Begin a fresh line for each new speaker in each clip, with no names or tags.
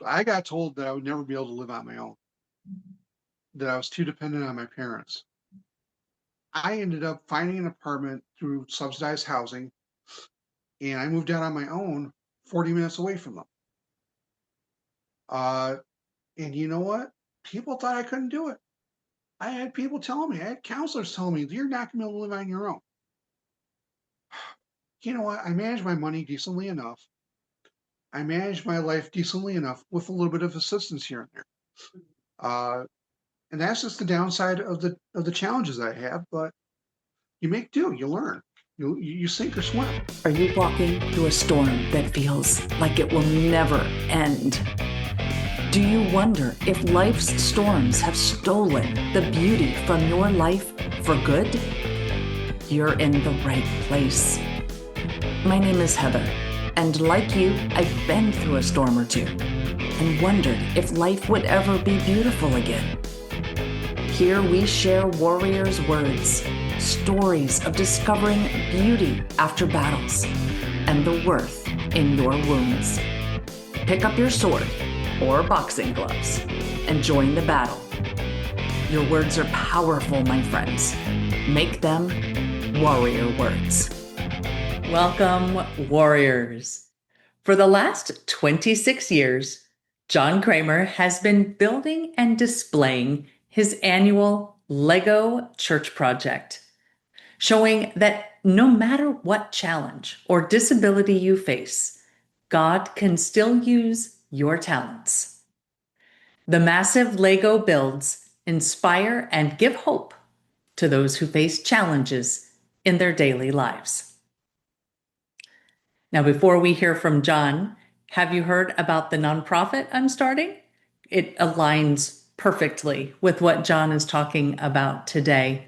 I got told that I would never be able to live on my own, that I was too dependent on my parents. I ended up finding an apartment through subsidized housing, and I moved out on my own 40 minutes away from them. Uh, and you know what? People thought I couldn't do it. I had people telling me, I had counselors telling me, you're not going to be able to live on your own. You know what? I managed my money decently enough. I managed my life decently enough with a little bit of assistance here and there. Uh, and that's just the downside of the challenges I have. But you make do, you learn, you sink or swim.
Are you walking through a storm that feels like it will never end? Do you wonder if life's storms have stolen the beauty from your life for good? You're in the right place. My name is Heather, and like you, I've been through a storm or two and wondered if life would ever be beautiful again. Here we share warriors' words, stories of discovering beauty after battles, and the worth in your wounds. Pick up your sword or boxing gloves and join the battle. Your words are powerful, my friends. Make them warrior words. Welcome, warriors. For the last 26 years, John Kraemer has been building and displaying his annual Lego Church Project, showing that no matter what challenge or disability you face, God can still use your talents. The massive Lego builds inspire and give hope to those who face challenges in their daily lives. Now, before we hear from John, have you heard about the nonprofit I'm starting? It aligns perfectly with what John is talking about today.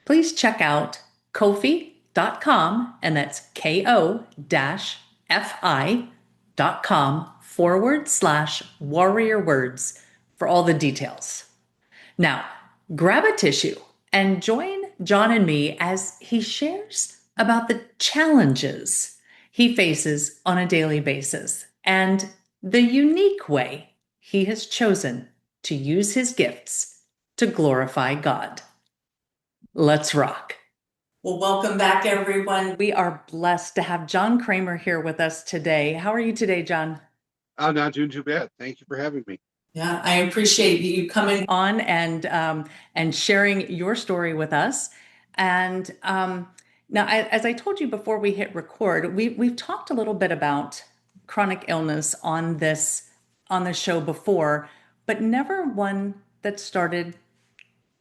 Please check out Ko-fi.com, and that's ko-fi.com/warrior words for all the details. Now, grab a tissue and join John and me as he shares about the challenges he faces on a daily basis and the unique way he has chosen to use his gifts to glorify God. Let's rock. Well, welcome back, everyone. We are blessed to have John Kraemer here with us today. How are you today, John?
I'm not doing too bad. Thank you for having me.
Yeah, I appreciate you coming on and sharing your story with us. And now, as I told you before we hit record, we've talked a little bit about chronic illness on the show before, but never one that started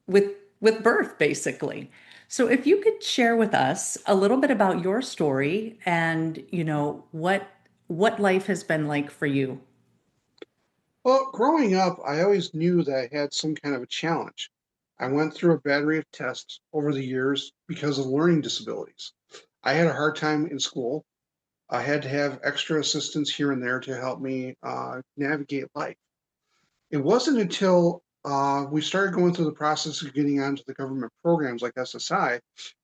with birth, basically. So if you could share with us a little bit about your story and, what life has been like for you.
Well, growing up, I always knew that I had some kind of a challenge. I went through a battery of tests over the years because of learning disabilities. I had a hard time in school. I had to have extra assistance here and there to help me navigate life. It wasn't until we started going through the process of getting onto the government programs like SSI,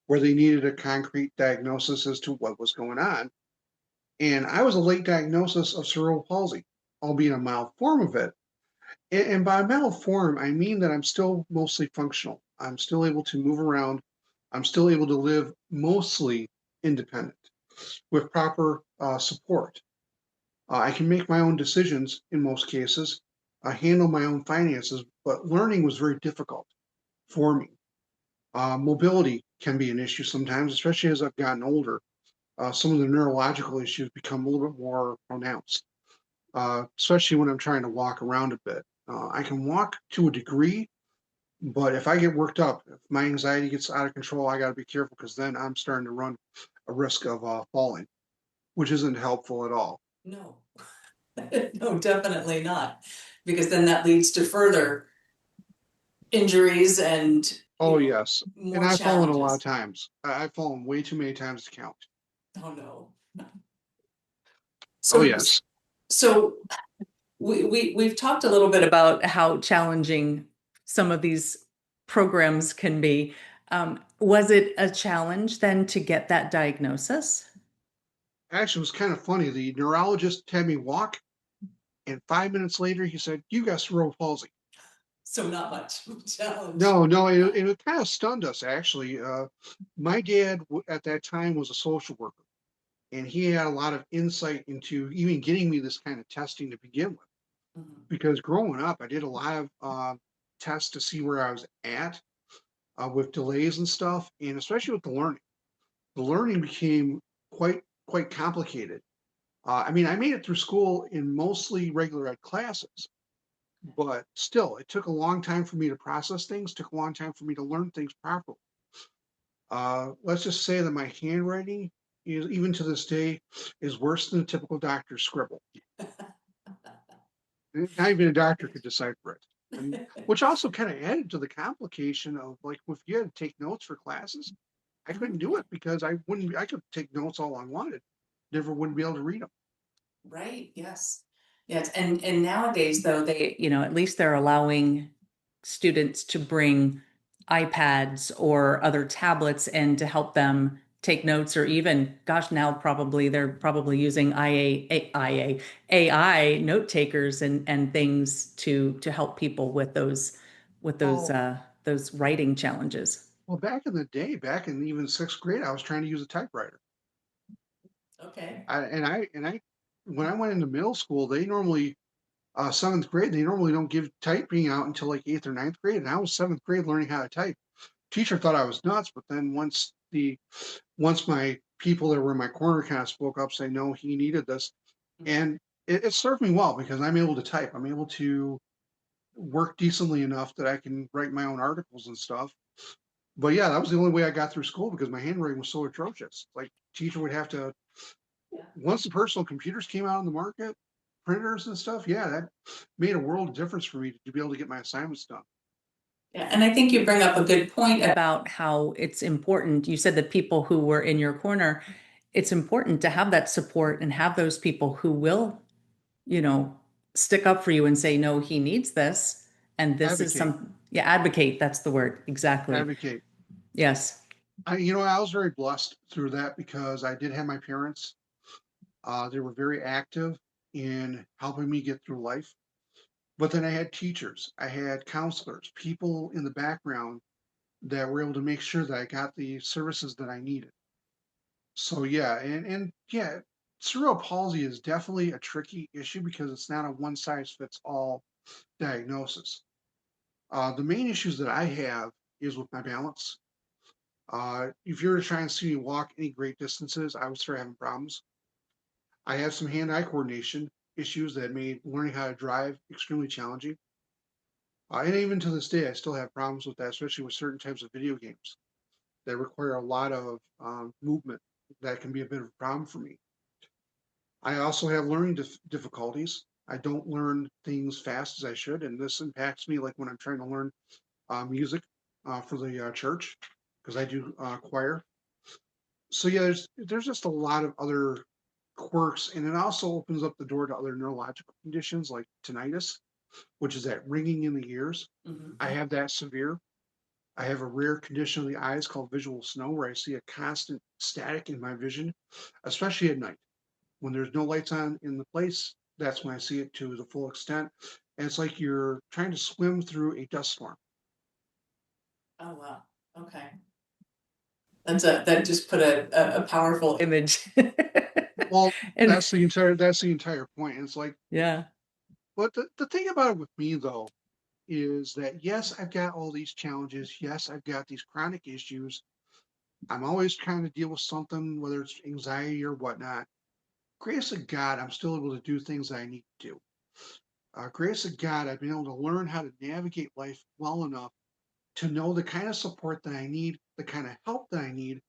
where they needed a concrete diagnosis as to what was going on. And I was a late diagnosis of cerebral palsy, albeit a mild form of it. And by mild form, I mean that I'm still mostly functional. I'm still able to move around. I'm still able to live mostly independent with proper support. I can make my own decisions in most cases. I handle my own finances, but learning was very difficult for me. Mobility can be an issue sometimes, especially as I've gotten older. Some of the neurological issues become a little bit more pronounced, especially when I'm trying to walk around a bit. I can walk to a degree, but if I get worked up, if my anxiety gets out of control, I got to be careful because then I'm starting to run a risk of falling, which isn't helpful at all.
No, no, definitely not, because then that leads to further injuries and
Oh, yes.
more
And I've fallen a lot of
challenges.
times. I've fallen way too many times to count.
Oh no.
Oh,
So
yes.
so we've talked a little bit about how challenging some of these programs can be. Was it a challenge then to get that diagnosis?
Actually, it was kind of funny. The neurologist had me walk, And 5 minutes later, he said, "You got cerebral palsy."
So not much of a challenge.
No, no,
Yeah.
it kind of stunned us actually. My dad at that time was a social worker, and he had a lot of insight into even getting me this kind of testing to begin with.
Mhm.
Because growing up, I did a lot of tests to see where I was at with delays and stuff, and especially with the learning. The learning became quite complicated. I mean, I made it through school in mostly regular ed classes, but still, it took a long time for me to process things. Took a long time for me to learn things properly. Let's just say that my handwriting is, even to this day, is worse than a typical doctor's scribble. Not even a doctor could decipher it. And which also kind of added to the complication of like if you had to take notes for classes, I couldn't do
Yeah.
it because I could take notes all I wanted. Never wouldn't be able to read them.
Right, yes. Yes, and nowadays though, at least they're allowing students to bring iPads or other tablets and to help them take notes, or even, gosh, now probably they're probably using AI note takers and things to help people with
Oh,
those writing challenges.
well, back in the day, back in even sixth grade, I was trying to use a typewriter.
Okay.
I when I went into middle school, they normally seventh grade, they normally don't give typing out until like eighth or ninth grade. And I was seventh grade learning how to type. Teacher thought I was nuts, but then once my people that were in my corner kind of spoke up, saying no, he needed this,
Mhm.
and it served me well because I'm able to type. I'm able to work decently enough that I can write my own articles and stuff. But yeah, that was the only way I got through school because my handwriting was so atrocious. Like teacher would have to,
Yeah.
once the personal computers came out on the market, printers and stuff, yeah, that made a world of difference for me to be able to get my assignments done.
Yeah, and I think you bring up a good point about how it's important. You said that people who were in your corner, it's important to have that support and have those people who will, you know, stick up for you and say, no, he needs this. And this is
Advocate,
yeah, advocate. That's the word. Exactly.
advocate.
Yes.
I was very blessed through that because I did have my parents. They were very active in helping me get through life. But then I had teachers, I had counselors, people in the background that were able to make sure that I got the services that I needed. So yeah, and yeah, cerebral palsy is definitely a tricky issue because it's not a one size fits all diagnosis. The main issues that I have is with my balance. If you were to try and see me walk any great distances, I would start having problems. I have some hand-eye coordination issues that made learning how to drive extremely challenging. And even to this day, I still have problems with that, especially with certain types of video games that require a lot of movement. That can be a bit of a problem for me. I also have learning difficulties. I don't learn things fast as I should, and this impacts me like when I'm trying to learn music for the church because I do choir. So yeah, there's just a lot of other quirks, and it also opens up the door to other neurological conditions like tinnitus, which is that ringing in the ears. I
Mhm.
have that severe. I have a rare condition of the eyes called visual snow, where I see a constant static in my vision, especially at night. When there's no lights on in the place, that's when I see it to the full extent. And it's like you're trying to swim through a dust storm.
Oh, wow. Okay. That just put a powerful image.
Well,
And
that's the entire point. It's like,
yeah.
but the thing about it with me though is that yes, I've got all these challenges. Yes, I've got these chronic issues. I'm always trying to deal with something, whether it's anxiety or whatnot. Grace of God, I'm still able to do things that I need to do. Grace of God, I've been able to learn how to navigate life well enough to know the kind of support that I need, the kind of help that I need,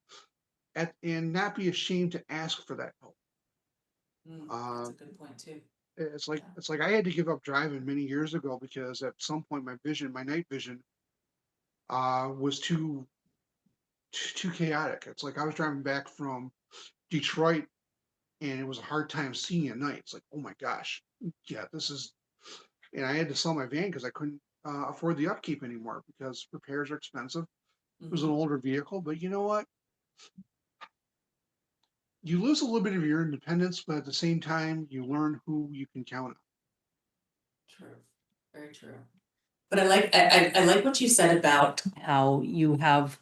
and not be ashamed to ask for that help.
That's
Uh,
a good point too. Yeah.
it's like I had to give up driving many years ago because at some point my night vision, was too chaotic. It's like I was driving back from Detroit and it was a hard time seeing at night. It's like, oh my gosh, yeah, this is, and I had to sell my van because I couldn't afford the upkeep anymore because repairs are expensive. It was an
Mhm.
older vehicle, but you know what? You lose a little bit of your independence, but at the same time, you learn who you can count on.
true. Very true. But I like what you said about how you have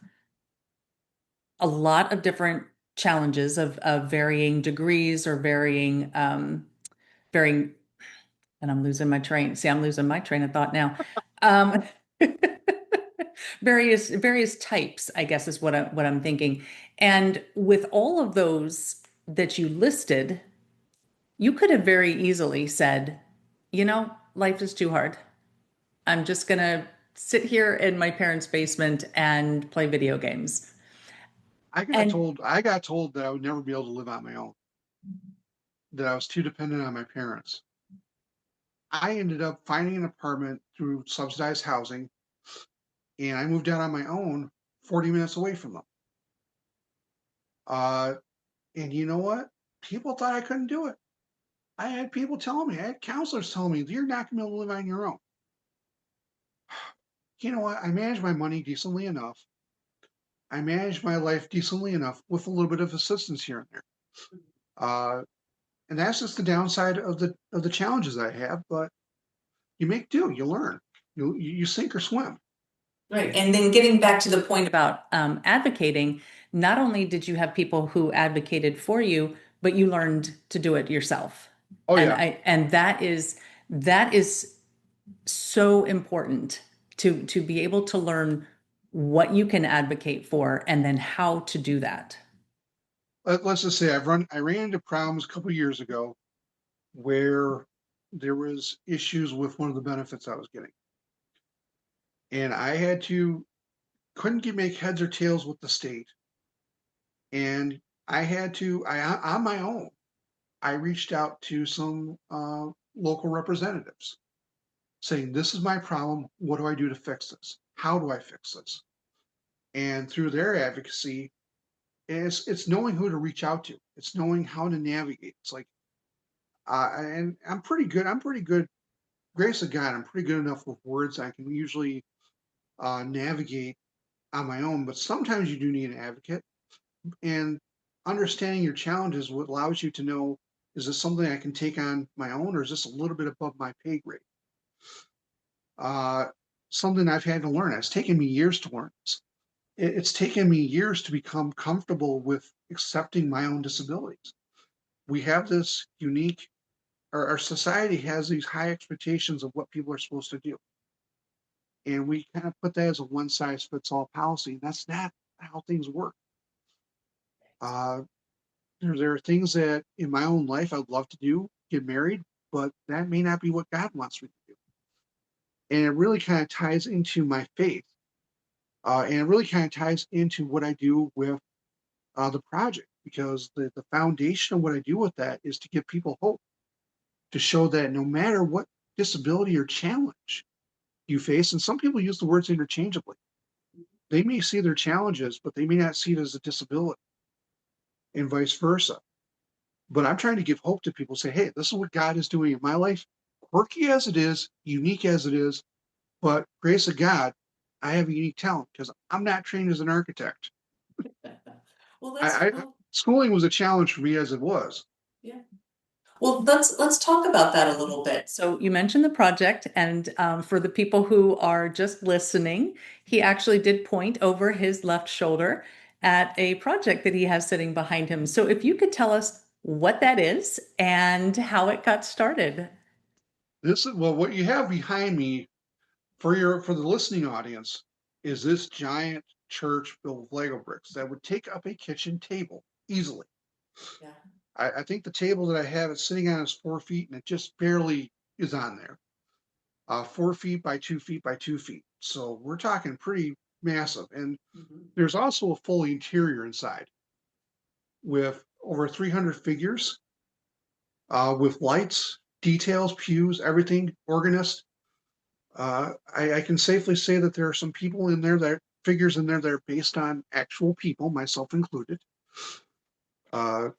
a lot of different challenges of varying degrees or varying, and I'm losing my train. See, I'm losing my train of thought now. Um, various types, I guess, is what I'm thinking. And with all of those that you listed, you could have very easily said, life is too hard. I'm just gonna sit here in my parents' basement and play video games. And
I got told that I would never be able to live on my own, that I was too dependent on my parents. I ended up finding an apartment through subsidized housing, and I moved out on my own 40 minutes away from them. Uh, and you know what? People thought I couldn't do it. I had people telling me, I had counselors telling me, you're not going to be able to live on your own. You know what? I managed my money decently enough. I managed my life decently enough with a little bit of assistance here and there. Uh, and that's just the downside of the challenges I have. But you make do, you learn, you sink or swim.
right. And then getting back to the point about advocating, not only did you have people who advocated for you, but you learned to do it yourself.
Oh
And
yeah.
that is so important to be able to learn what you can advocate for and then how to do that.
Let's just say I ran into problems a couple of years ago where there was issues with one of the benefits I was getting, and I had to couldn't get make heads or tails with the state, and I had to I on my own I reached out to some local representatives saying, this is my problem. What do I do to fix this? How do I fix this? And through their advocacy, it's knowing who to reach out to. It's knowing how to navigate. It's like, and I'm pretty good. I'm pretty good. Grace of God, I'm pretty good enough with words. I can usually navigate on my own, but sometimes you do need an advocate. And understanding your challenges what allows you to know, is this something I can take on my own, or is this a little bit above my pay grade? Uh, Something I've had to learn. It's taken me years to learn this. It's taken me years to become comfortable with accepting my own disabilities. We have this unique, our society has these high expectations of what people are supposed to do. And we kind of put that as a one size fits all policy. And that's not how things work. Uh, there are things that in my own life I'd love to do, get married, but that may not be what God wants me to do. And it really kind of ties into my faith. And it really kind of ties into what I do with the project, because the foundation of what I do with that is to give people hope, to show that no matter what disability or challenge you face, and some people use the words interchangeably, they may see their challenges, but they may not see it as a disability, and vice versa. But I'm trying to give hope to people, say, hey, this is what God is doing in my life, quirky as it is, unique as it is, but grace of God, I have a unique talent because I'm not trained as an architect.
Well,
Schooling was a challenge for me as it was.
yeah. Well, let's talk about that a little bit. So you mentioned the project, and for the people who are just listening, he actually did point over his left shoulder at a project that he has sitting behind him. So if you could tell us what that is and how it got started.
This is, well, what you have behind me for the listening audience is this giant church built with Lego bricks that would take up a kitchen table easily.
Yeah.
I think the table that I have is sitting on is 4 feet, and it just barely is on there. 4 feet by 2 feet by 2 feet. So we're talking pretty massive. And there's also a full interior inside with over 300 figures, with lights, details, pews, everything organized. I can safely say that there are some people in there, that figures in there that are based on actual people, myself included. Uh,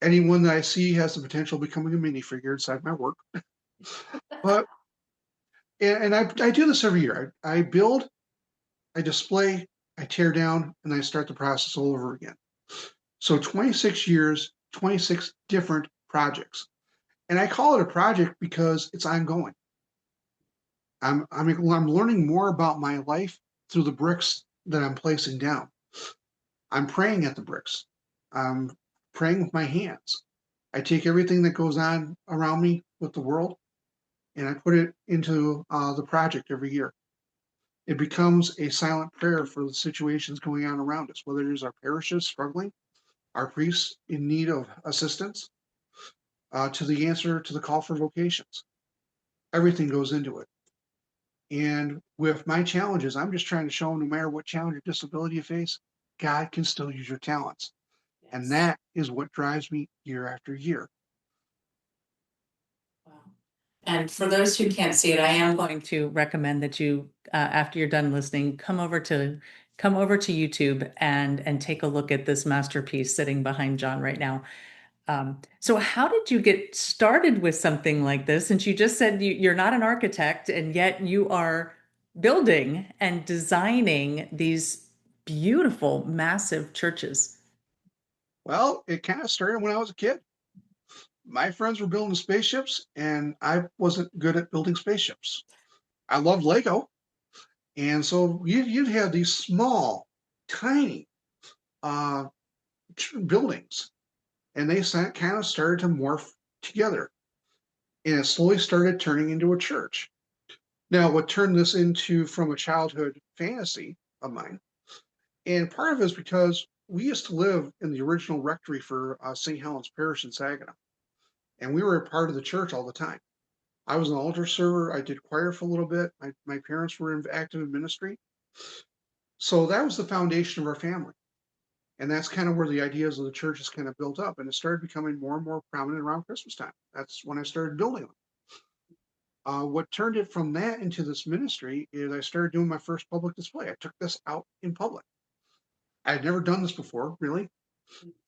Anyone that I see has the potential of becoming a minifigure inside my work. But and I do this every year. I build, I display, I tear down, and I start the process all over again. So 26 years, 26 different projects. And I call it a project because it's ongoing. I'm learning more about my life through the bricks that I'm placing down. I'm praying at the bricks. I'm praying with my hands. I take everything that goes on around me with the world and I put it into the project every year. It becomes a silent prayer for the situations going on around us, whether it is our parishes struggling, our priests in need of assistance, to the answer to the call for vocations. Everything goes into it. And with my challenges, I'm just trying to show them no matter what challenge or disability you face, God can still use your talents. And
Yes.
that is what drives me year after year.
Wow. And for those who can't see it, I am going to recommend that you, after you're done listening, come over to YouTube and take a look at this masterpiece sitting behind John right now. So how did you get started with something like this? Since you just said you're not an architect and yet you are building and designing these beautiful, massive churches.
Well, it kind of started when I was a kid. My friends were building spaceships, and I wasn't good at building spaceships. I loved Lego, and so you'd have these small, tiny uh, buildings, and they kind of started to morph together, and it slowly started turning into a church. Now, what turned this into from a childhood fantasy of mine, and part of it is because we used to live in the original rectory for St. Helens Parish in Saginaw, and we were a part of the church all the time. I was an altar server. I did choir for a little bit. My parents were active in ministry. So that was the foundation of our family. And that's kind of where the ideas of the church is kind of built up. And it started becoming more and more prominent around Christmas time. That's when I started building them. What turned it from that into this ministry is I started doing my first public display. I took this out in public. I had never done this before, really,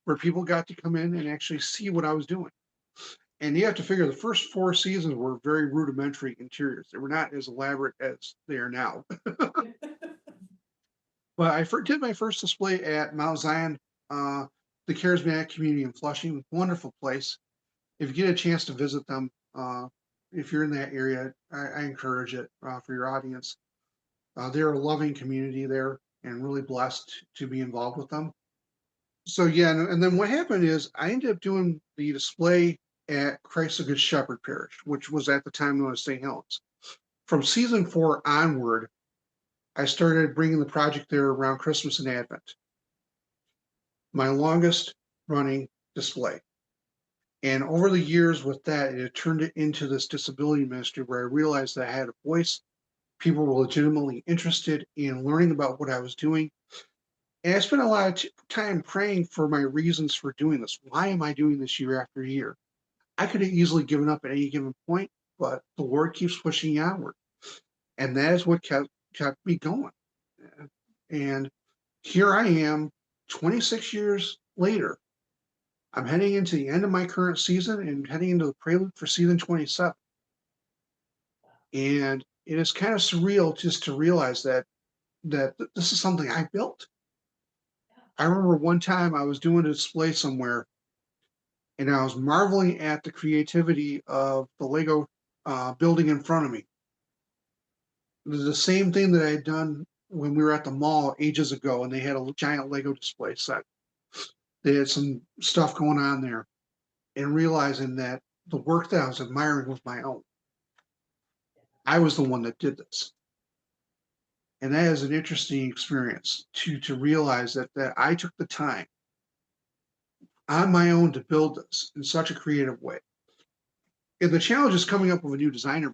where people got to come in and actually see what I was doing. And you have to figure the first 4 seasons were very rudimentary interiors. They were not as elaborate as they are now. But I did my first display at Mount Zion, uh, the Charismatic Community in Flushing. Wonderful place. If you get a chance to visit them, if you're in that area, I encourage it for your audience. They're a loving community there and really blessed to be involved with them. So yeah, and then what happened is I ended up doing the display at Christ the Good Shepherd Parish, which was at the time known as St. Helens. From season 4 onward, I started bringing the project there around Christmas and Advent, my longest running display. And over the years with that, it turned it into this disability ministry where I realized that I had a voice. People were legitimately interested in learning about what I was doing. And I spent a lot of time praying for my reasons for doing this. Why am I doing this year after year? I could have easily given up at any given point, but the Lord keeps pushing me onward. And that is what kept me going. And here I am, 26 years later. I'm heading into the end of my current season and heading into the prelude for season 27. And it is kind of surreal just to realize that this is something I built. I remember one time I was doing a display somewhere and I was marveling at the creativity of the Lego building in front of me. It was the same thing that I had done when we were at the mall ages ago and they had a giant Lego display set. They had some stuff going on there and realizing that the work that I was admiring was my own. I was the one that did this. And that is an interesting experience to realize that I took the time on my own to build this in such a creative way. And the challenge is coming up with a new designer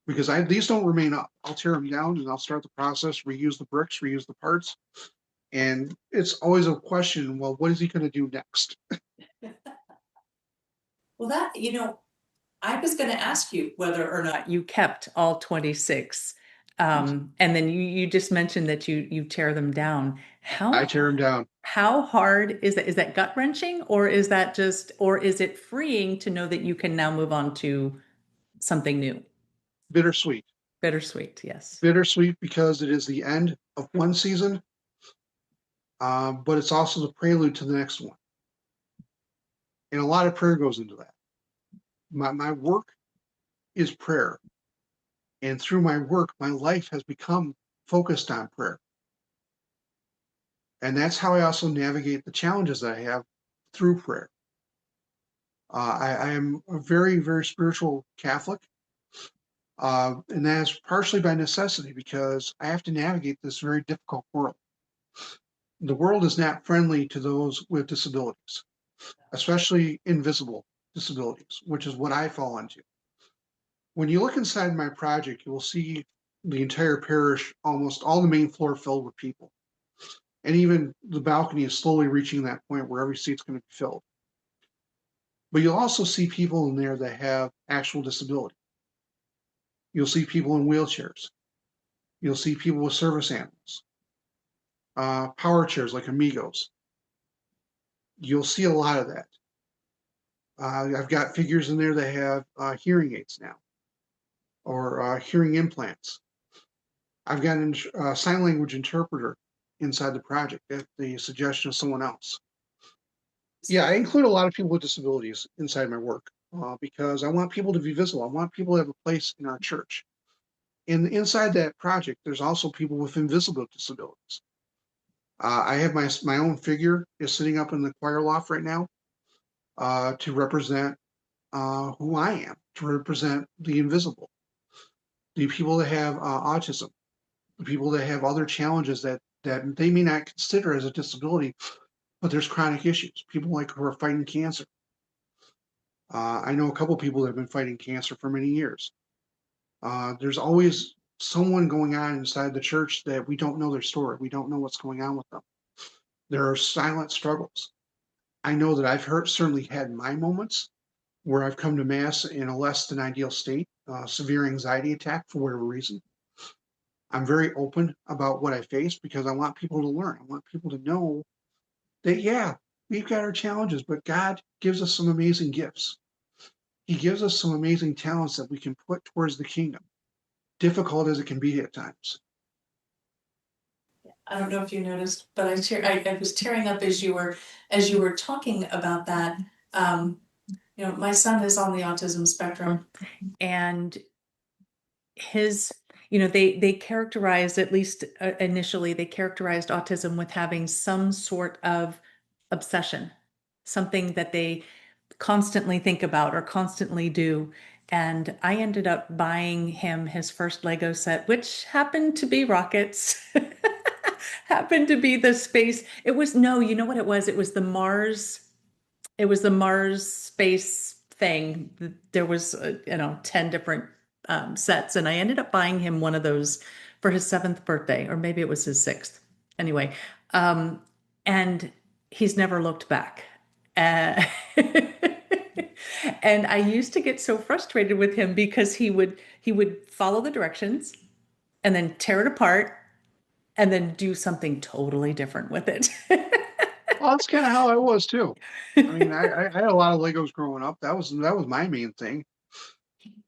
because these don't remain up. I'll tear them down and I'll start the process, reuse the bricks, reuse the parts. And it's always a question, well, what is he going to do next?
Well, I was going to ask you whether or not you kept all 26. And then you just mentioned that you tear them down.
I tear them down.
How hard is that? Is that gut wrenching, or is that or is it freeing to know that you can now move on to something new?
Bittersweet.
Bittersweet, yes.
Bittersweet because it is the end of one season, but it's also the prelude to the next one. And a lot of prayer goes into that. My work is prayer. And through my work, my life has become focused on prayer. And that's how I also navigate the challenges that I have through prayer. I am a very, very spiritual Catholic. And that's partially by necessity because I have to navigate this very difficult world. The world is not friendly to those with disabilities, especially invisible disabilities, which is what I fall into. When you look inside my project, you will see the entire parish, almost all the main floor filled with people. And even the balcony is slowly reaching that point where every seat's going to be filled. But you'll also see people in there that have actual disability. You'll see people in wheelchairs. You'll see people with service animals, power chairs like Amigos. You'll see a lot of that. I've got figures in there that have hearing aids now or hearing implants. I've got a sign language interpreter inside the project at the suggestion of someone else. Yeah, I include a lot of people with disabilities inside my work because I want people to be visible. I want people to have a place in our church. And inside that project, there's also people with invisible disabilities. I have my own figure is sitting up in the choir loft right now to represent who I am, to represent the invisible, the people that have autism, the people that have other challenges that they may not consider as a disability, but there's chronic issues. People like who are fighting cancer. I know a couple people that have been fighting cancer for many years. There's always someone going on inside the church that we don't know their story. We don't know what's going on with them. There are silent struggles. I know that certainly had my moments where I've come to Mass in a less than ideal state, severe anxiety attack for whatever reason. I'm very open about what I face because I want people to learn. I want people to know that, yeah, we've got our challenges, but God gives us some amazing gifts. He gives us some amazing talents that we can put towards the kingdom, difficult as it can be at times.
I don't know if you noticed, but I was tearing up as you were talking about that. Um, my son is on the autism spectrum.
And his, they characterized, at least initially, they characterized autism with having some sort of obsession, something that they constantly think about or constantly do. And I ended up buying him his first Lego set, which happened to be rockets. Happened to be the space. It was, no, you know what it was? It was the Mars space thing. There was, 10 different sets, and I ended up buying him one of those for his 7th birthday, or maybe it was his 6th. Anyway, and he's never looked back. Uh, and I used to get so frustrated with him because he would follow the directions and then tear it apart and then do something totally different with it.
Well, that's kind of how I was too. I mean, I had a lot of Legos growing up. That was my main thing.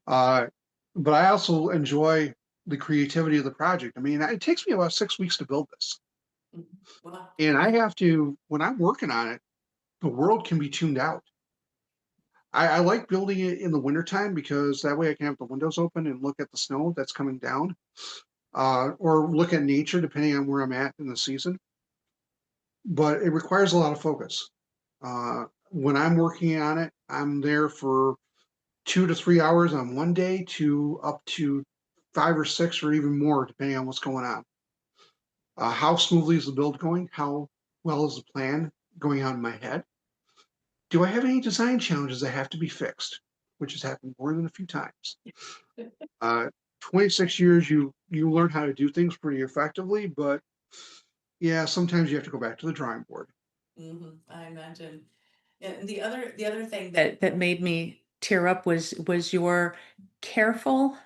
But I also enjoy the creativity of the project. I mean, it takes me about 6 weeks to build this.
Wow.
And I have to, when I'm working on it, the world can be tuned out. I like building it in the wintertime because that way I can have the windows open and look at the snow that's coming down, or look at nature depending on where I'm at in the season. But it requires a lot of focus. When I'm working on it, I'm there for 2 to 3 hours on one day to up to 5 or 6 or even more, depending on what's going on. How smoothly is the build going? How well is the plan going on in my head? Do I have any design challenges that have to be fixed? Which has happened more than a few times. 26 years, you learn how to do things pretty effectively, but yeah, sometimes you have to go back to the drawing board.
I imagine. And the other thing
That made me tear up was your careful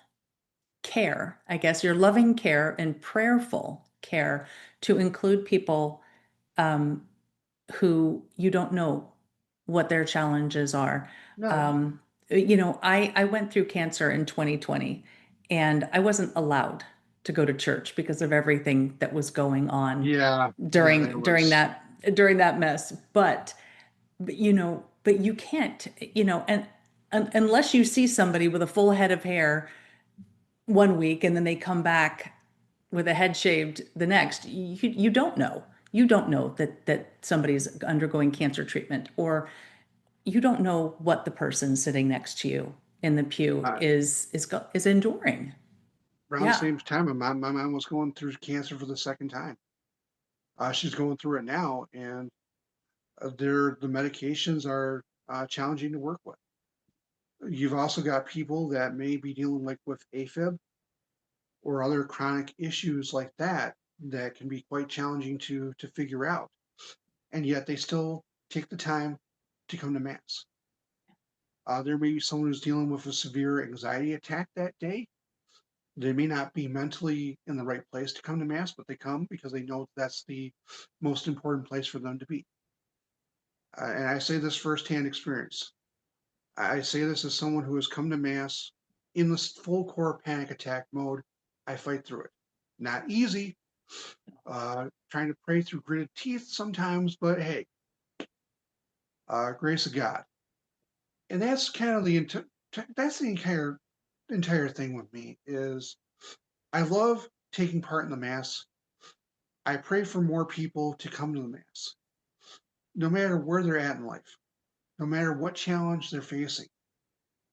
care, I guess, your loving care and prayerful care to include people um, who you don't know what their challenges are.
No,
I went through cancer in 2020, and I wasn't allowed to go to church because of everything that was going on
yeah, that
during
was,
that mess. But you can't, and unless you see somebody with a full head of hair one week and then they come back with a head shaved the next. You don't know. You don't know that somebody's undergoing cancer treatment, or you don't know what the person sitting next to you in the pew
Uh,
is enduring.
Around the
Yeah.
same time, my mom was going through cancer for the second time. She's going through it now, and the medications are challenging to work with. You've also got people that may be dealing like with AFib or other chronic issues like that can be quite challenging to figure out, and yet they still take the time to come to mass. There may be someone who's dealing with a severe anxiety attack that day. They may not be mentally in the right place to come to mass, but they come because they know that's the most important place for them to be. And I say this firsthand experience. I say this as someone who has come to mass in this full core panic attack mode. I fight through it. Not easy, trying to pray through gritted teeth sometimes, but hey, grace of God. And that's kind of that's the entire thing with me is I love taking part in the mass. I pray for more people to come to the mass, no matter where they're at in life, no matter what challenge they're facing.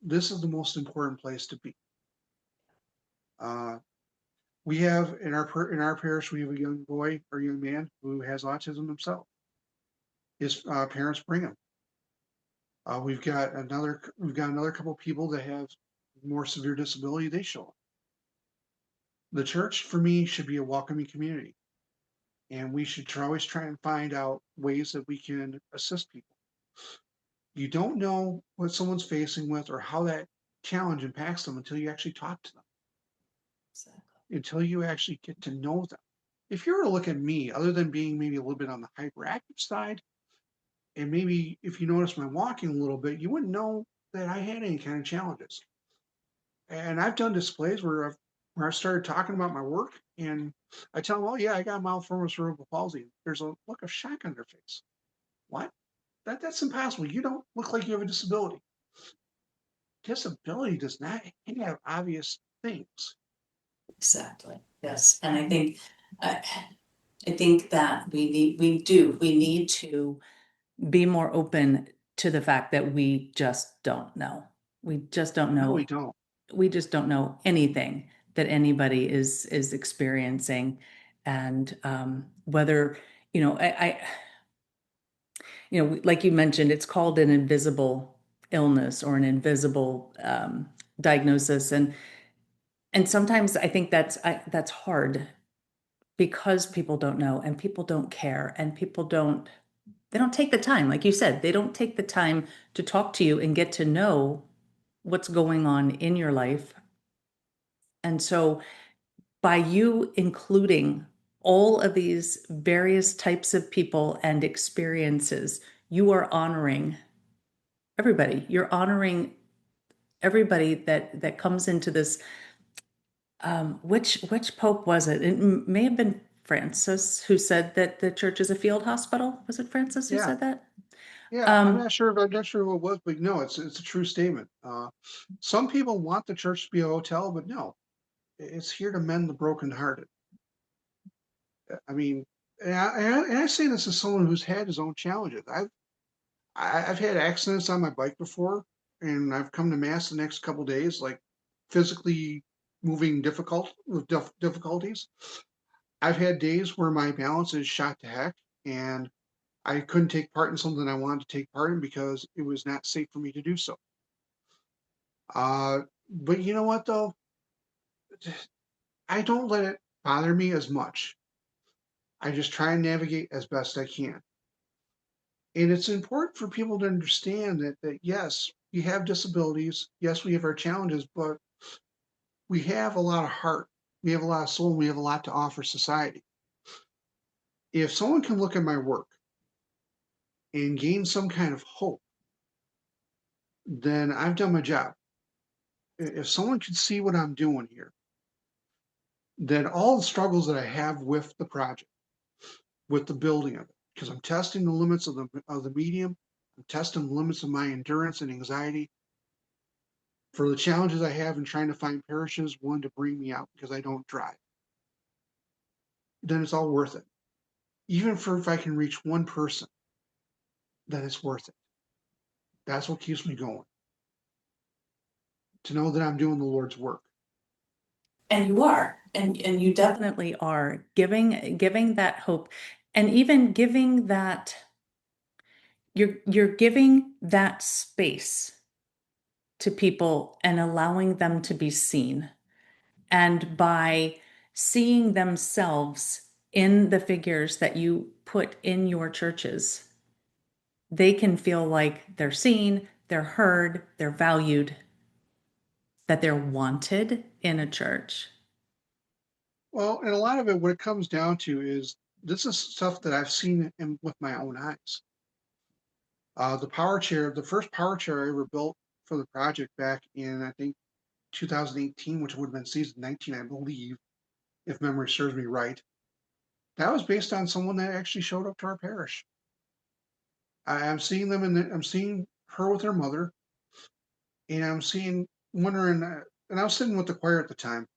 This is the most important place to be. Uh, we have in our parish we have a young boy or young man who has autism himself. His parents bring him. We've got another couple of people that have more severe disability. They show up. The church for me should be a welcoming community, and we should always try and find out ways that we can assist people. You don't know what someone's facing with or how that challenge impacts them until you actually talk to them,
Exactly.
until you actually get to know them. If you were to look at me, other than being maybe a little bit on the hyperactive side, and maybe if you notice my walking a little bit, you wouldn't know that I had any kind of challenges. And I've done displays where I started talking about my work, and I tell them, "Oh yeah, I got malformed cerebral palsy." There's a look of shock on their face. What? That's impossible. You don't look like you have a disability. Disability does not have obvious things.
Exactly. Yes. And uh, I think that we need to
Be more open to the fact that we just don't know. We just don't
No, we
know.
don't.
We just don't know anything that anybody is experiencing, and whether I like you mentioned, it's called an invisible illness or an invisible diagnosis, and sometimes I think that's hard because people don't know and people don't care and people don't they don't take the time, like you said, they don't take the time to talk to you and get to know what's going on in your life. And so by you including all of these various types of people and experiences, you are honoring everybody. You're honoring everybody that comes into this. Which pope was it? It may have been Francis who said that the church is a field hospital. Was it Francis who
Yeah,
said that?
yeah.
Um,
I'm not sure who it was, but no, it's a true statement. Some people want the church to be a hotel, but no, it's here to mend the brokenhearted. I mean, and I say this as someone who's had his own challenges. I've had accidents on my bike before, and I've come to mass the next couple days, like physically moving difficulties. I've had days where my balance is shot to heck, and I couldn't take part in something I wanted to take part in because it was not safe for me to do so. But you know what though? I don't let it bother me as much. I just try and navigate as best I can. And it's important for people to understand that yes, we have disabilities, yes, we have our challenges, but we have a lot of heart, we have a lot of soul, and we have a lot to offer society. If someone can look at my work and gain some kind of hope, then I've done my job. If someone can see what I'm doing here, then all the struggles that I have with the project, with the building of it, because I'm testing the limits of the medium, I'm testing the limits of my endurance and anxiety. for the challenges I have in trying to find parishes willing to bring me out because I don't drive, then it's all worth it. Even for if I can reach one person, then it's worth it. That's what keeps me going. To know that I'm doing the Lord's work.
And you are, and you definitely
Definitely are giving that hope, and even giving that you're giving that space to people and allowing them to be seen. And by seeing themselves in the figures that you put in your churches, they can feel like they're seen, they're heard, they're valued, that they're wanted in a church.
Well, and a lot of it, what it comes down to is this is stuff that I've seen with my own eyes. The power chair, the first power chair I ever built for the project back in, I think, 2018, which would have been season 19, I believe, if memory serves me right. That was based on someone that actually showed up to our parish. I'm seeing them I'm seeing her with her mother, and wondering, and I was sitting with the choir at the time,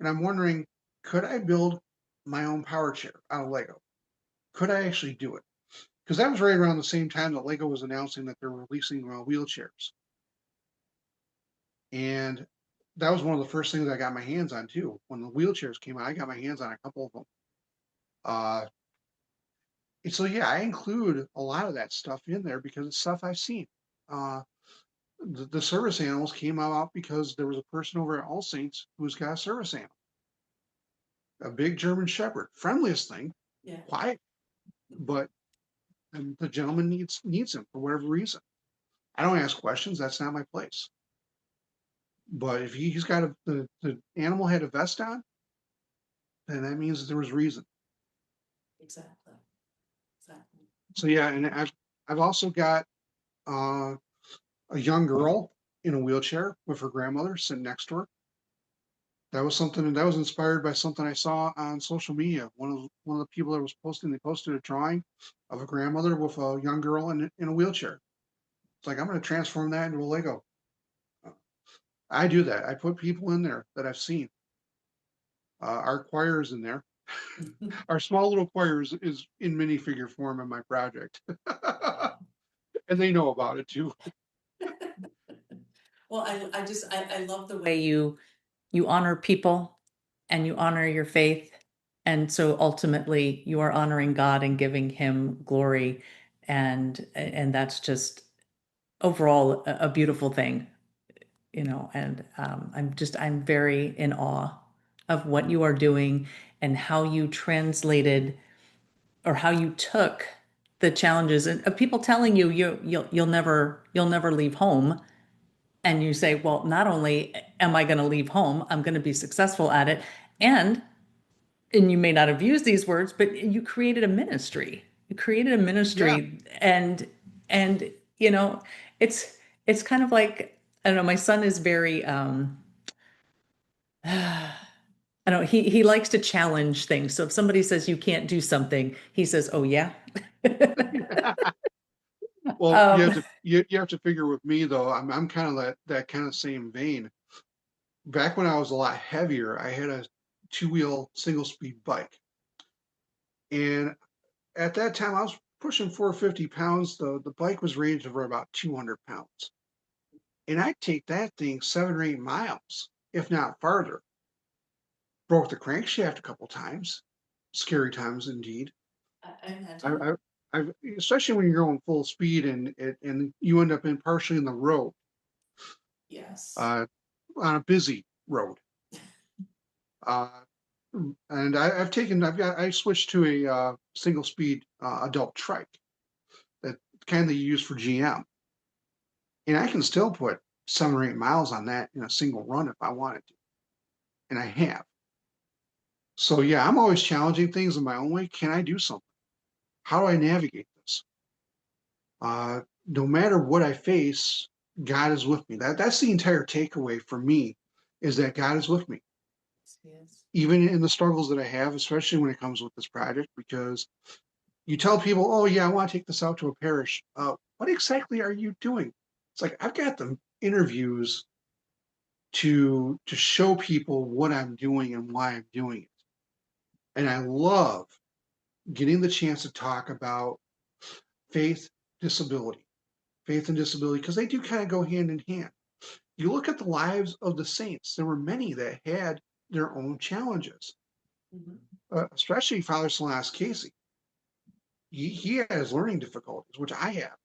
and I'm wondering, could I build my own power chair out of Lego? Could I actually do it? Because that was right around the same time that Lego was announcing that they're releasing wheelchairs. And that was one of the first things I got my hands on too. When the wheelchairs came out, I got my hands on a couple of them. Uh, and so yeah, I include a lot of that stuff in there because it's stuff I've seen. Uh, the service animals came out because there was a person over at All Saints who's got a service animal, a big German Shepherd, friendliest thing,
yeah.
quiet, but the gentleman needs him for whatever reason. I don't ask questions. That's not my place. But if he's got the animal had a vest on, then that means that there was reason.
Exactly. Exactly.
So yeah, and I've also got a young girl in a wheelchair with her grandmother sitting next to her. That was something that was inspired by something I saw on social media. One of the people that was posting, they posted a drawing of a grandmother with a young girl in a wheelchair. It's like I'm going to transform that into a Lego. I do that. I put people in there that I've seen. Our choir is in there. Our small little choir is in minifigure form in my project, and they know about it too.
Well, I love the
The
way
way you honor people and you honor your faith, and so ultimately you are honoring God and giving him glory, and that's just overall a beautiful thing, and I'm very in awe of what you are doing and how you translated or how you took the challenges and of people telling you you'll never leave home, and you say, well, not only am I going to leave home, I'm going to be successful at it, and you may not have used these words, but you created a ministry. You created a
Yeah,
ministry, and it's kind of like, I don't know. My son is very I don't know. He likes to challenge things. So if somebody says you can't do something, he says, "Oh yeah."
well,
um,
you have to figure with me though. I'm kind of that kind of same vein. Back when I was a lot heavier, I had a two-wheel single speed bike, and at that time I was pushing 450 pounds. The bike was rated over about 200 pounds, and I'd take that thing 7 or 8 miles, if not farther. Broke the crankshaft a couple times, scary times indeed.
I
I,
imagine.
I, I've, especially when you're going full speed and you end up in partially in the road,
Yes.
uh, on a busy road. Uh, and I switched to a single speed adult trike that kind that you use for GM, and I can still put 7 or 8 miles on that in a single run if I wanted to, and I have. So yeah, I'm always challenging things in my own way. Can I do something? How do I navigate this? No matter what I face, God is with me. That's the entire takeaway for me, is that God is with me,
Yes.
even in the struggles that I have, especially when it comes with this project. Because you tell people, "Oh yeah, I want to take this out to a parish." What exactly are you doing? It's like I've got the interviews to show people what I'm doing and why I'm doing it. And I love getting the chance to talk about faith, disability, faith and disability, because they do kind of go hand in hand. You look at the lives of the saints, there were many that had their own challenges,
Mhm.
especially Father Silas Casey. He has learning difficulties, which I have.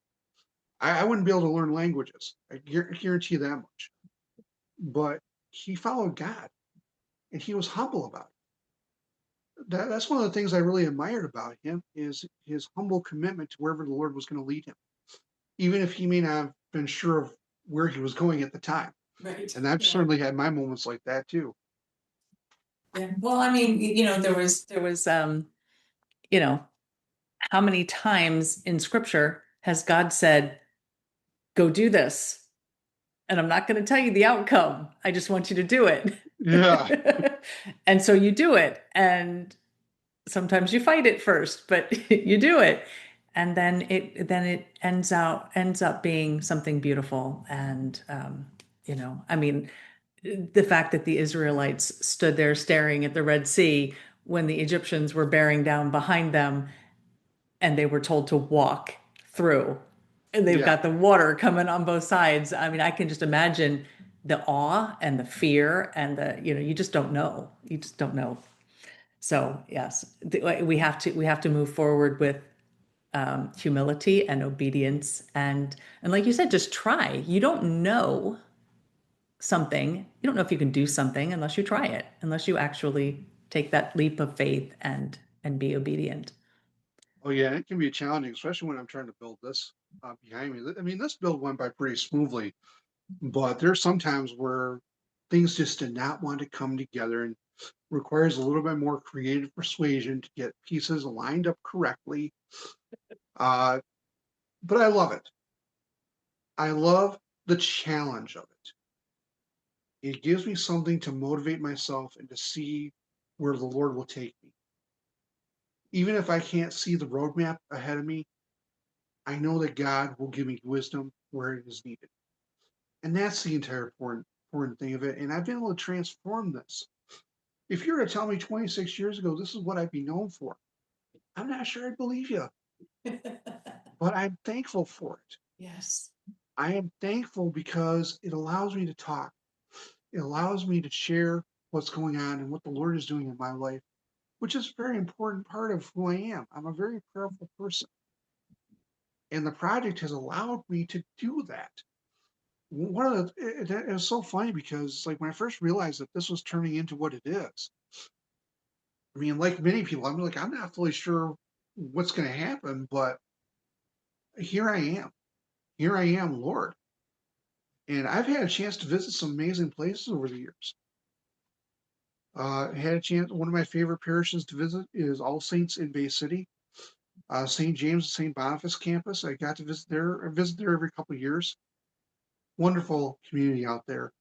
I wouldn't be able to learn languages. I guarantee you that much. But he followed God and he was humble about it. That's one of the things I really admired about him is his humble commitment to wherever the Lord was going to lead him, even if he may not have been sure of where he was going at the time.
Right.
And I've
Yeah.
certainly had my moments like that too.
Yeah. Well, I mean,
There was you know, how many times in scripture has God said, go do this? And I'm not going to tell you the outcome. I just want you to do
Yeah,
it. And so you do it. And sometimes you fight it first, but you do it. And then it ends up being something beautiful. And I mean, the fact that the Israelites stood there staring at the Red Sea when the Egyptians were bearing down behind them and they were told to walk through. And they've
yeah.
got the water coming on both sides. I mean, I can just imagine the awe and the fear and you just don't know. You just don't know. So yes, we have to move forward with humility and obedience and like you said, just try. You don't know something. You don't know if you can do something unless you try it, unless you actually take that leap of faith and be obedient.
Oh yeah, it can be challenging, especially when I'm trying to build this behind me. I mean, this build went by pretty smoothly, but there's sometimes where things just did not want to come together and requires a little bit more creative persuasion to get pieces lined up correctly. Uh, but I love it. I love the challenge of it. It gives me something to motivate myself and to see where the Lord will take me. Even if I can't see the roadmap ahead of me, I know that God will give me wisdom where it is needed. And that's the entire important thing of it. And I've been able to transform this. If you were to tell me 26 years ago, this is what I'd be known for, I'm not sure I'd believe you, but I'm thankful for it.
Yes.
I am thankful because it allows me to talk. It allows me to share what's going on and what the Lord is doing in my life, which is a very important part of who I am. I'm a very prayerful person. And the project has allowed me to do that. One of the it was so funny because like when I first realized that this was turning into what it is, I mean, like many people, I'm like, I'm not fully sure what's going to happen, but here I am. Here I am, Lord. And I've had a chance to visit some amazing places over the years. Had a chance. One of my favorite parishes to visit is All Saints in Bay City, St. James and St. Boniface campus. I got to visit there. I visit there every couple of years. Wonderful community out there.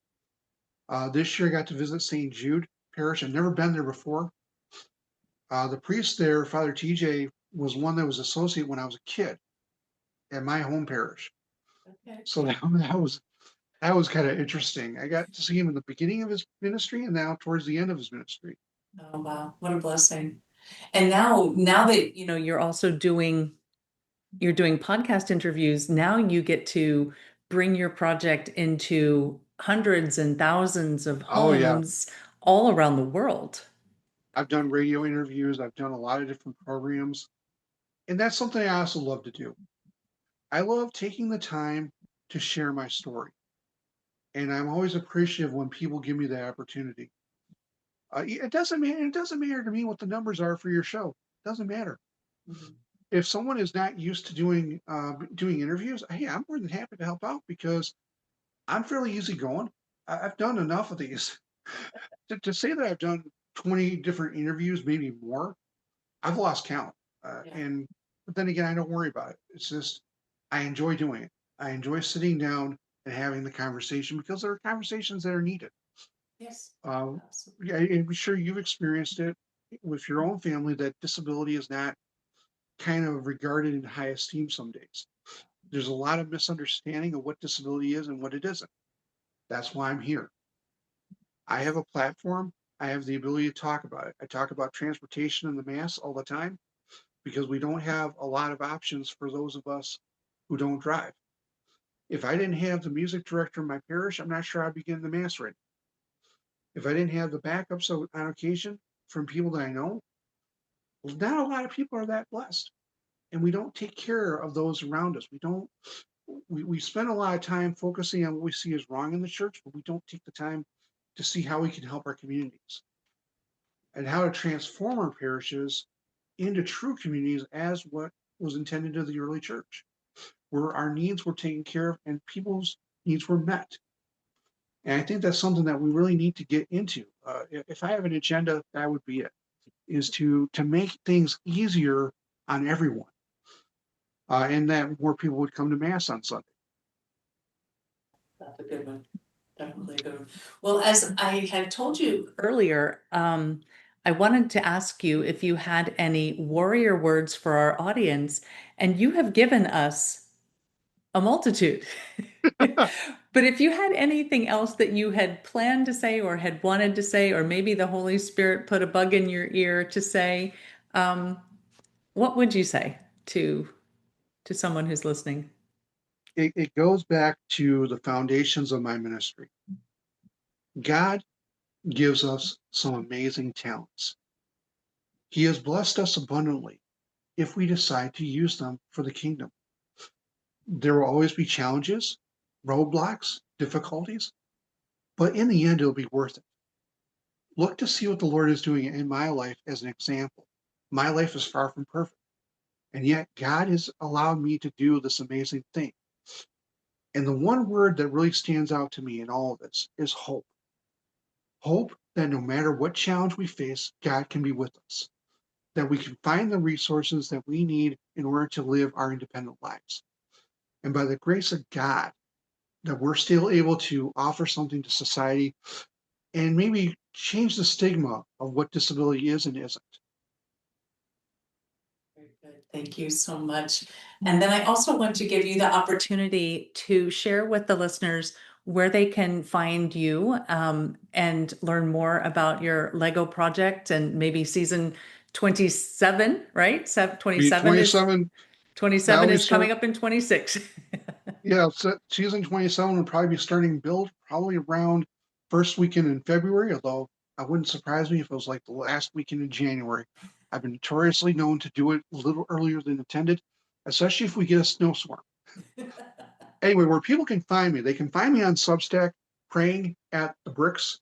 This year I got to visit St. Jude Parish. I've never been there before. The priest there, Father TJ, was one that was associate when I was a kid at my home parish.
Okay.
So that was kind of interesting. I got to see him in the beginning of his ministry and now towards the end of his ministry.
Oh, wow. What a blessing. And now that,
You're doing podcast interviews. Now you get to bring your project into hundreds and thousands of
Oh yeah,
homes all around the world.
I've done radio interviews. I've done a lot of different programs, and that's something I also love to do. I love taking the time to share my story, and I'm always appreciative when people give me the opportunity. It doesn't matter. It doesn't matter to me what the numbers are for your show. It doesn't matter.
Mhm.
If someone is not used to doing interviews, hey, I'm more than happy to help out because I'm fairly easygoing. I've done enough of these to say that I've done 20 different interviews, maybe more. I've lost count,
Yeah.
and but then again, I don't worry about it. It's just I enjoy doing it. I enjoy sitting down and having the conversation because there are conversations that are needed.
Yes.
Um,
Absolutely.
yeah, I'm sure you've experienced it with your own family that disability is not kind of regarded in high esteem some days. There's a lot of misunderstanding of what disability is and what it isn't. That's why I'm here. I have a platform. I have the ability to talk about it. I talk about transportation in the mass all the time because we don't have a lot of options for those of us who don't drive. If I didn't have the music director in my parish, I'm not sure I'd begin the mass right. If I didn't have the backups on occasion from people that I know, well, not a lot of people are that blessed. And we don't take care of those around us. We spend a lot of time focusing on what we see as wrong in the church, but we don't take the time to see how we can help our communities and how to transform our parishes into true communities as what was intended of the early church, where our needs were taken care of and people's needs were met. And I think that's something that we really need to get into. If I have an agenda, that would be it, is to make things easier on everyone, and that more people would come to Mass on Sunday.
That's a good one. Definitely a good one. Well, as I had told you
Earlier, I wanted to ask you if you had any warrior words for our audience, and you have given us a multitude. But if you had anything else that you had planned to say or had wanted to say, or maybe the Holy Spirit put a bug in your ear to say, what would you say to someone who's listening?
It goes back to the foundations of my ministry. God gives us some amazing talents. He has blessed us abundantly if we decide to use them for the kingdom. There will always be challenges, roadblocks, difficulties, but in the end, it'll be worth it. Look to see what the Lord is doing in my life as an example. My life is far from perfect, and yet God has allowed me to do this amazing thing. And the one word that really stands out to me in all of this is hope. Hope that no matter what challenge we face, God can be with us, that we can find the resources that we need in order to live our independent lives. And by the grace of God, that we're still able to offer something to society and maybe change the stigma of what disability is and isn't.
very good. Thank you so much. And then I also want to give you the opportunity
To share with the listeners where they can find you and learn more about your Lego project and maybe season 27, right? 27 is
27, that
27
will be
is
start.
coming up in 26.
Yeah, so season 27 will probably be starting build probably around first weekend in February, although I wouldn't surprise me if it was like the last weekend in January. I've been notoriously known to do it a little earlier than intended, especially if we get a snowstorm. Anyway, where people can find me, they can find me on Substack, Praying at the Bricks.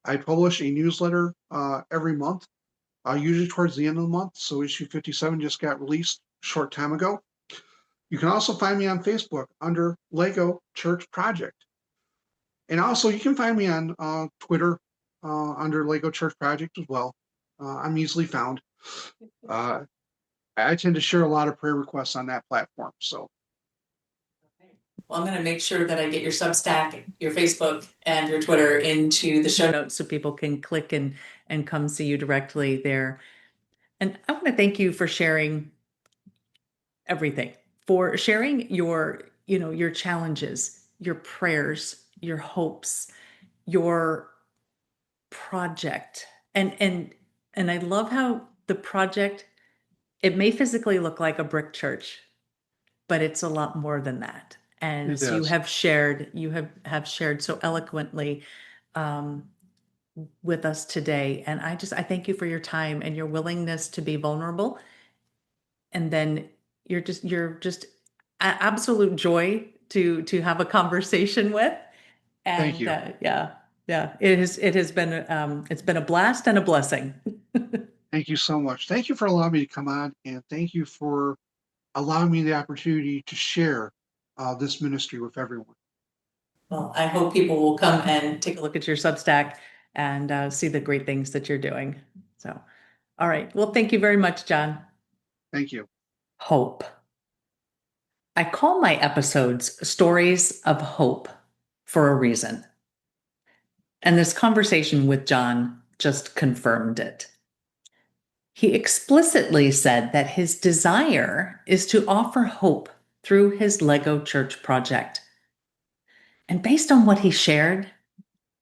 I publish a newsletter every month, usually towards the end of the month. So issue 57 just got released a short time ago. You can also find me on Facebook under Lego Church Project. And also you can find me on Twitter under Lego Church Project as well. I'm easily found. Uh, I tend to share a lot of prayer requests on that platform. So
Well, I'm going to make sure that I get your Substack, your Facebook, and your Twitter into the show notes
So people can click and come see you directly there. And I want to thank you for sharing everything, for sharing your challenges, your prayers, your hopes, your project. And I love how the project, it may physically look like a brick church, but it's a lot more than that.
it
As you
is.
have shared, have shared so eloquently with us today. And I thank you for your time and your willingness to be vulnerable. And then you're just absolute joy to have a conversation with.
Thank
And
you.
yeah, it has been it's been a blast and a blessing.
Thank you so much. Thank you for allowing me to come on, and thank you for allowing me the opportunity to share this ministry with everyone.
Well, I hope people will come and
Take a look at your Substack and see the great things that you're doing. So, all right. Well, thank you very much, John.
Thank you.
Hope. I call my episodes Stories of Hope for a reason. And this conversation with John just confirmed it. He explicitly said that his desire is to offer hope through his Lego Church project. And based on what he shared,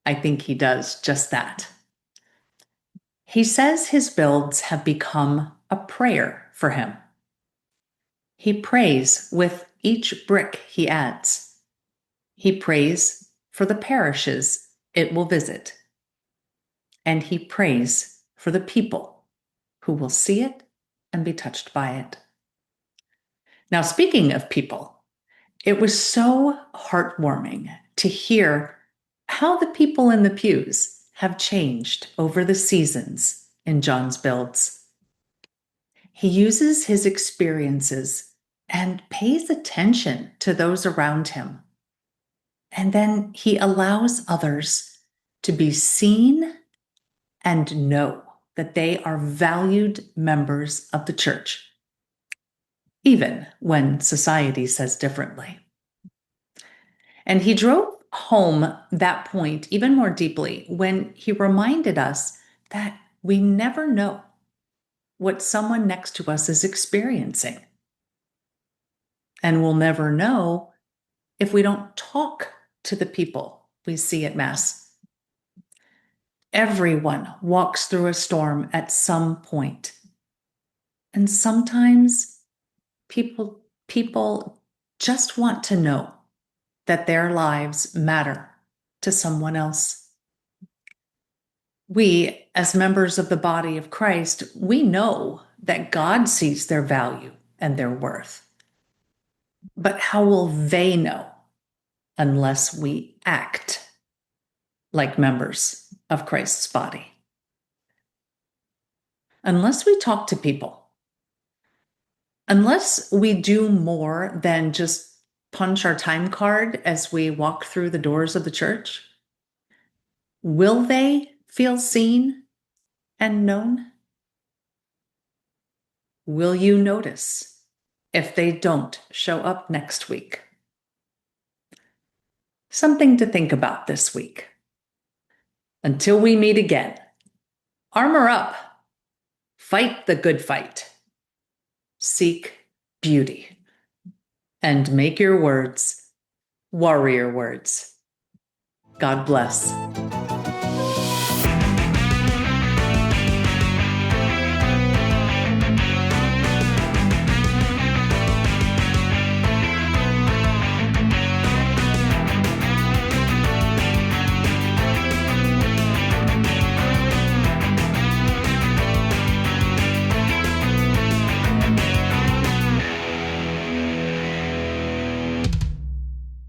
I think he does just that. He says his builds have become a prayer for him. He prays with each brick he adds. He prays for the parishes it will visit. And he prays for the people who will see it and be touched by it. Now, speaking of people, it was so heartwarming to hear how the people in the pews have changed over the seasons in John's builds. He uses his experiences and pays attention to those around him. And then he allows others to be seen and know that they are valued members of the church, even when society says differently. And he drove home that point even more deeply when he reminded us that we never know what someone next to us is experiencing. And we'll never know if we don't talk to the people we see at Mass. Everyone walks through a storm at some point. And sometimes people just want to know that their lives matter to someone else. We, as members of the body of Christ, we know that God sees their value and their worth. But how will they know unless we act like members of Christ's body? Unless we talk to people, unless we do more than just punch our time card as we walk through the doors of the church, will they feel seen and known? Will you notice if they don't show up next week? Something to think about this week. Until we meet again, armor up, fight the good fight, seek beauty, and make your words warrior words. God bless.